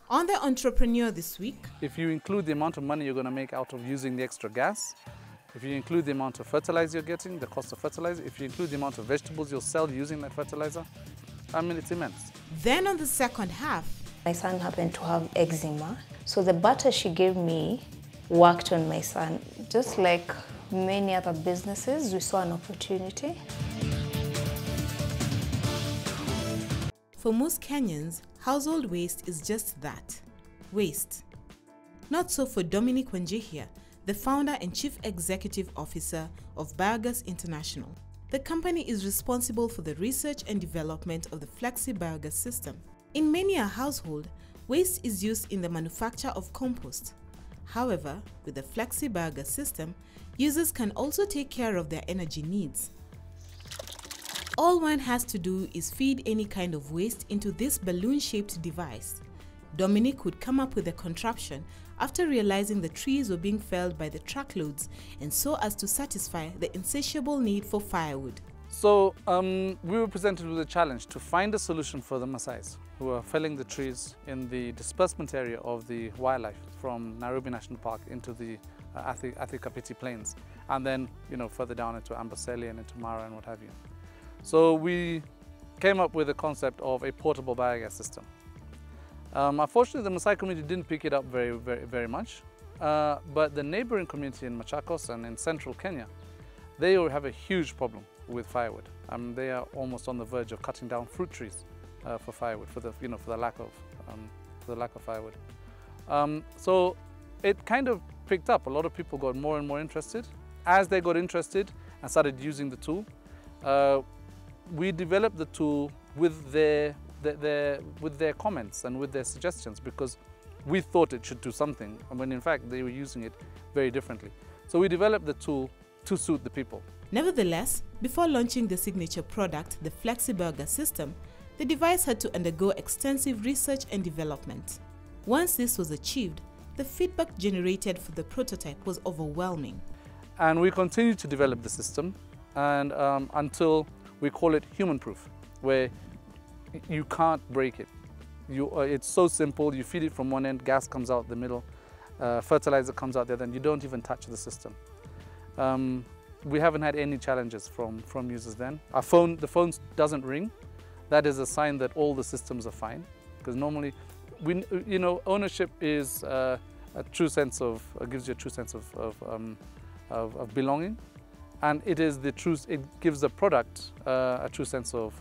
On the Entrepreneur this week, if you include the amount of money you're going to make out of using the extra gas, if you include the amount of fertilizer you're getting, the cost of fertilizer, if you include the amount of vegetables you'll sell using that fertilizer, I mean, it's immense. Then on the second half, my son happened to have eczema, so the butter she gave me worked on my son. Just like many other businesses, we saw an opportunity. For most Kenyans, household waste is just that, waste. Not so for Dominic Wanjihia, the founder and chief executive officer of Biogas International. The company is responsible for the research and development of the Flexi Biogas system. In many a household, waste is used in the manufacture of compost. However, with the Flexi Biogas system, users can also take care of their energy needs. All one has to do is feed any kind of waste into this balloon-shaped device. Dominic would come up with a contraption after realizing the trees were being felled by the truckloads and so as to satisfy the insatiable need for firewood. So we were presented with a challenge to find a solution for the Maasais who are felling the trees in the disbursement area of the wildlife from Nairobi National Park into the Athi Kapiti Plains, and then further down into Amboseli and into Mara and what have you. So we came up with the concept of a portable biogas system. Unfortunately, the Maasai community didn't pick it up very much, but the neighboring community in Machakos and in central Kenya, they have a huge problem with firewood. They are almost on the verge of cutting down fruit trees for firewood, for the lack of firewood. So it kind of picked up. A lot of people got more and more interested. As they got interested and started using the tool, we developed the tool with their comments and with their suggestions, because we thought it should do something, when in fact they were using it very differently. So we developed the tool to suit the people. Nevertheless, before launching the signature product, the Flexi Biogas system, the device had to undergo extensive research and development. Once this was achieved, the feedback generated for the prototype was overwhelming. And we continued to develop the system and until we call it human-proof, where you can't break it. It's so simple. You feed it from one end, gas comes out the middle, fertilizer comes out the other, and you don't even touch the system. We haven't had any challenges from users then. The phone doesn't ring. That is a sign that all the systems are fine, because normally, ownership is a true sense of, gives you a true sense of belonging. And it is the truth, it gives the product a true sense of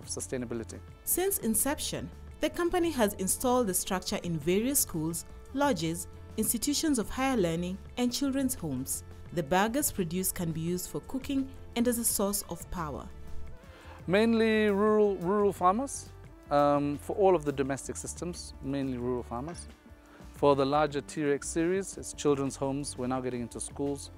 sustainability. Since inception, the company has installed the structure in various schools, lodges, institutions of higher learning, and children's homes. The biogas produced can be used for cooking and as a source of power. Mainly rural farmers. For all of the domestic systems, mainly rural farmers. For the larger T-Rex series, it's children's homes. We're now getting into schools.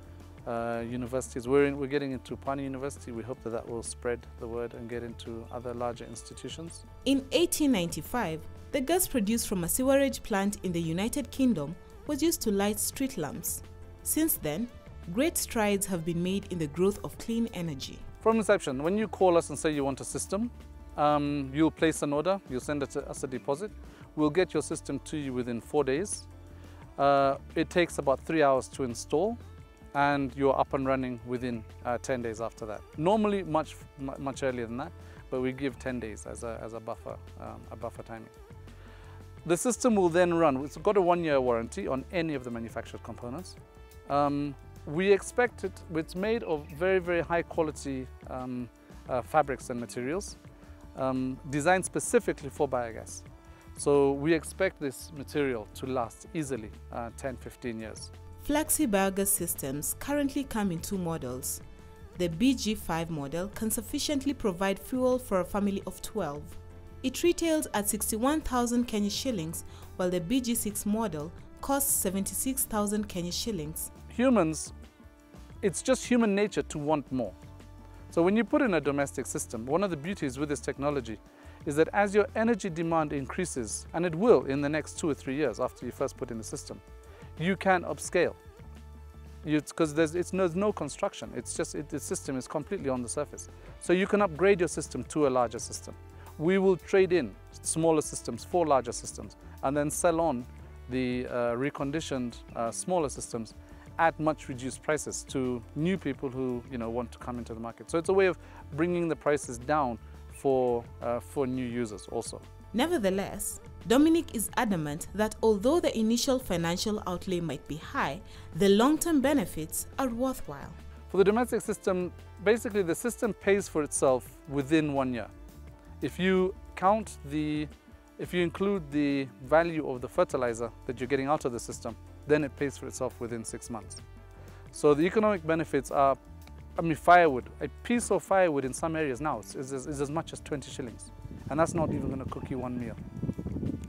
Universities. We're getting into Pani University. We hope that will spread the word and get into other larger institutions. In 1895, the gas produced from a sewerage plant in the United Kingdom was used to light street lamps. Since then, great strides have been made in the growth of clean energy. From inception, when you call us and say you want a system, you'll place an order, you'll send us a deposit. We'll get your system to you within 4 days. It takes about 3 hours to install, and you're up and running within 10 days after that. Normally much earlier than that, but we give 10 days as a buffer timing. The system will then run. It's got a 1-year warranty on any of the manufactured components. We expect it's made of very high quality fabrics and materials designed specifically for biogas. So we expect this material to last easily 10-15 years. Flexi Biogas systems currently come in 2 models. The BG5 model can sufficiently provide fuel for a family of 12. It retails at 61,000 Kenya shillings, while the BG6 model costs 76,000 Kenya shillings. Humans, it's just human nature to want more. So when you put in a domestic system, one of the beauties with this technology is that as your energy demand increases, and it will in the next 2 or 3 years after you first put in the system, you can upscale. Because there's no construction, the system is completely on the surface. So you can upgrade your system to a larger system. We will trade in smaller systems for larger systems, and then sell on the reconditioned smaller systems at much reduced prices to new people who want to come into the market. So it's a way of bringing the prices down for new users also. Nevertheless, Dominic is adamant that although the initial financial outlay might be high, the long-term benefits are worthwhile. For the domestic system, basically the system pays for itself within 1 year. If you include the value of the fertilizer that you're getting out of the system, then it pays for itself within 6 months. So the economic benefits are, firewood. A piece of firewood in some areas now is as much as 20 shillings. And that's not even going to cook you one meal.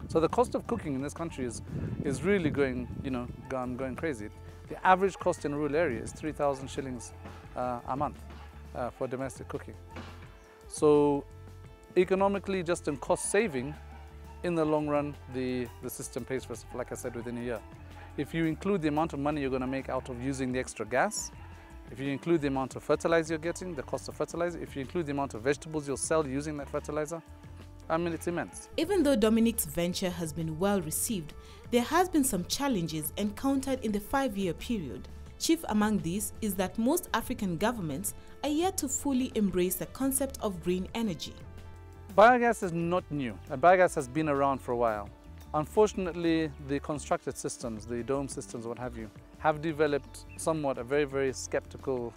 So the cost of cooking in this country is really going crazy. The average cost in a rural area is 3,000 shillings a month for domestic cooking. So economically, just in cost saving, in the long run, the system pays for itself, like I said, within a year. If you include the amount of money you're going to make out of using the extra gas, if you include the amount of fertilizer you're getting, the cost of fertilizer, if you include the amount of vegetables you'll sell using that fertilizer, it's immense. Even though Dominic's venture has been well received, there has been some challenges encountered in the 5-year period. Chief among these is that most African governments are yet to fully embrace the concept of green energy. Biogas is not new, and biogas has been around for a while. Unfortunately, the constructed systems, the dome systems, what have you, have developed somewhat a very, very skeptical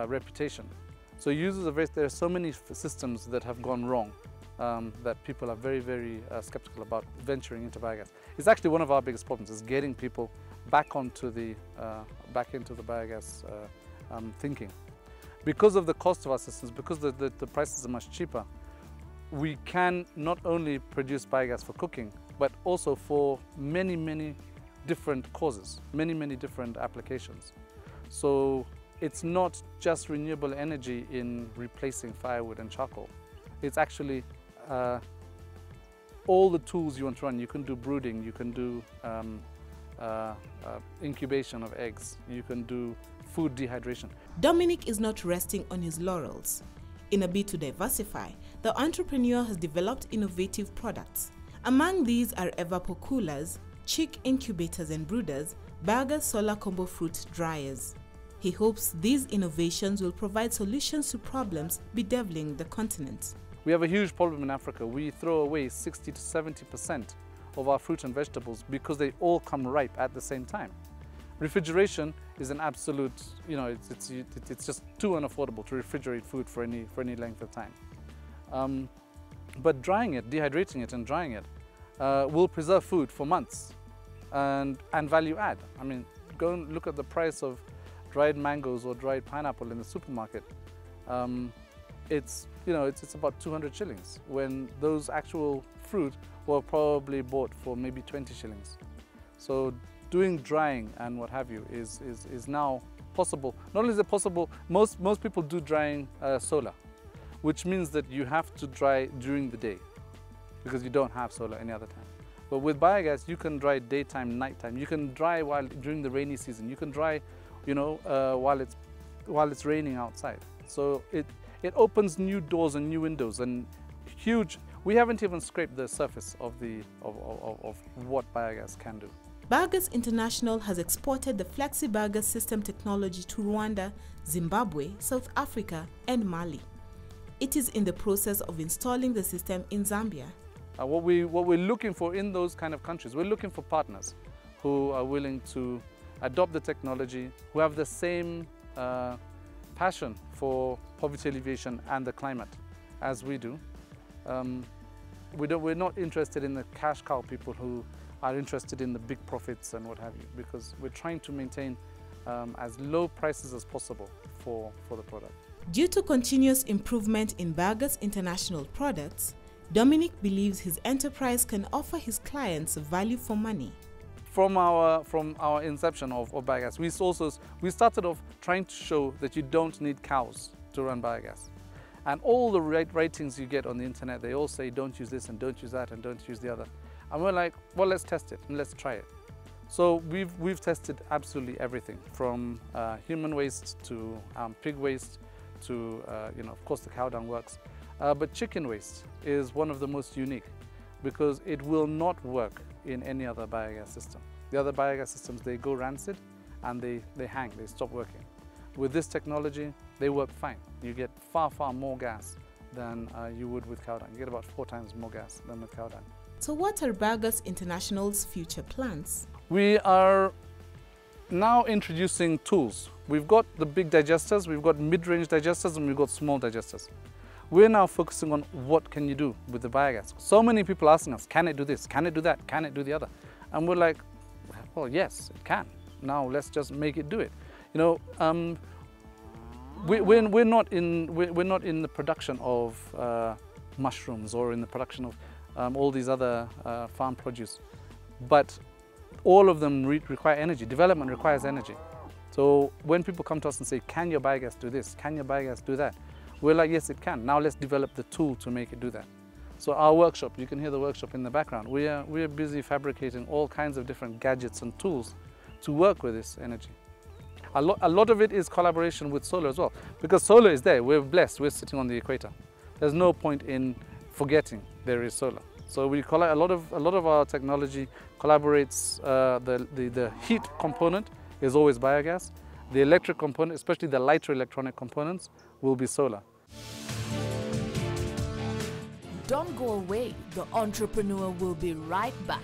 reputation. So there are so many systems that have gone wrong that people are very, very skeptical about venturing into biogas. It's actually one of our biggest problems, is getting people back into the biogas thinking. Because of the cost of our systems, because the prices are much cheaper, we can not only produce biogas for cooking, but also for many, many different causes, many, many different applications. So it's not just renewable energy in replacing firewood and charcoal. It's actually all the tools you want to run. You can do brooding, you can do incubation of eggs, you can do food dehydration. Dominic is not resting on his laurels. In a bid to diversify, the entrepreneur has developed innovative products. Among these are evapor coolers, chick incubators and brooders, biogas solar combo fruit dryers. He hopes these innovations will provide solutions to problems bedeviling the continent. We have a huge problem in Africa. We throw away 60 to 70% of our fruit and vegetables because they all come ripe at the same time. Refrigeration is an absolute, it's just too unaffordable to refrigerate food for any length of time. But drying it, dehydrating it and drying it will preserve food for months and value add. Go and look at the price of dried mangoes or dried pineapple in the supermarket. It's about 200 shillings when those actual fruit were probably bought for maybe 20 shillings. So doing drying and what have you is now possible. Not only is it possible, most people do drying solar, which means that you have to dry during the day because you don't have solar any other time. But with biogas, you can dry daytime, nighttime. You can dry during the rainy season. You can dry, while it's raining outside. So it opens new doors and new windows and huge. We haven't even scraped the surface of what biogas can do. Biogas International has exported the Flexi Biogas system technology to Rwanda, Zimbabwe, South Africa, and Mali. It is in the process of installing the system in Zambia. What we're looking for in those kind of countries, we're looking for partners who are willing to adopt the technology, who have the same passion for poverty alleviation and the climate as we do. We're not interested in the cash cow people who are interested in the big profits and what have you, because we're trying to maintain as low prices as possible for the product. Due to continuous improvement in Biogas International products, Dominic believes his enterprise can offer his clients value for money. From our inception of biogas, we started off trying to show that you don't need cows to run biogas. And all the ratings you get on the internet, they all say don't use this and don't use that and don't use the other. And we're like, well, let's test it and let's try it. So we've tested absolutely everything from human waste to pig waste to, of course, the cow dung works. But chicken waste is one of the most unique. because it will not work in any other biogas system. The other biogas systems, they go rancid and they hang, they stop working. With this technology, they work fine. You get far, far more gas than you would with cow dung. You get about 4 times more gas than with cow dung. So what are Biogas International's future plans? We are now introducing tools. We've got the big digesters, we've got mid-range digesters, and we've got small digesters. We're now focusing on what can you do with the biogas. So many people asking us, can it do this? Can it do that? Can it do the other? And we're like, well, yes, it can. Now let's just make it do it. You know, we're not in the production of mushrooms or in the production of all these other farm produce, but all of them require energy. Development requires energy. So when people come to us and say, can your biogas do this? Can your biogas do that? We're like, yes, it can. Now let's develop the tool to make it do that. So our workshop, you can hear the workshop in the background. We are busy fabricating all kinds of different gadgets and tools to work with this energy. A lot of it is collaboration with solar as well, because solar is there. We're blessed. We're sitting on the equator. There's no point in forgetting there is solar. So we a lot of our technology collaborates. The heat component is always biogas. The electric component, especially the lighter electronic components, will be solar. Don't go away. The entrepreneur will be right back.